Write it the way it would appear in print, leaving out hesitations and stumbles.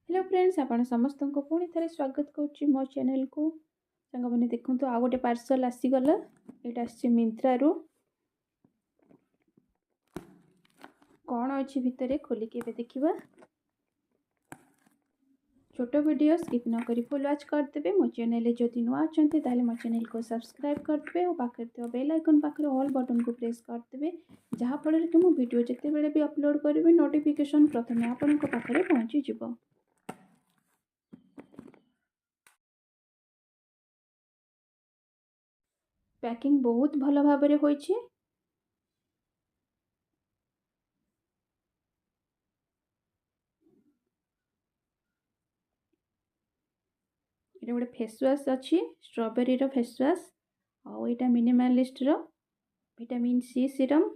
Hello friends आपण समस्त को पुणी थे स्वागत करुच्ची मो चैनल को सांग मैंने देखो आ गोटे पार्सल आसीगला यहाँ आसी मिंत्रा रु कौन अच्छी भितर खोलिकी देखा छोट वीडियो स्किप न करी फुल वॉच करदे। मो चैनल जदि नुआ अच्छा मो चैनल को सब्सक्राइब करदे और पाखे बेल आइकन पाखे ऑल बटन को प्रेस करदे जहाँफल कि मो वीडियो जिते बड़े भी अपलोड करी नोटिफिकेशन प्रथम आपण पाखे पहुँची जीव। पैकिंग बहुत भल भाव होइछि। ये गोटे फेस वाश अच्छी स्ट्रॉबेरी रो फेस वाश और यहाँ मिनिमलिस्ट रो विटामिन सी सीरम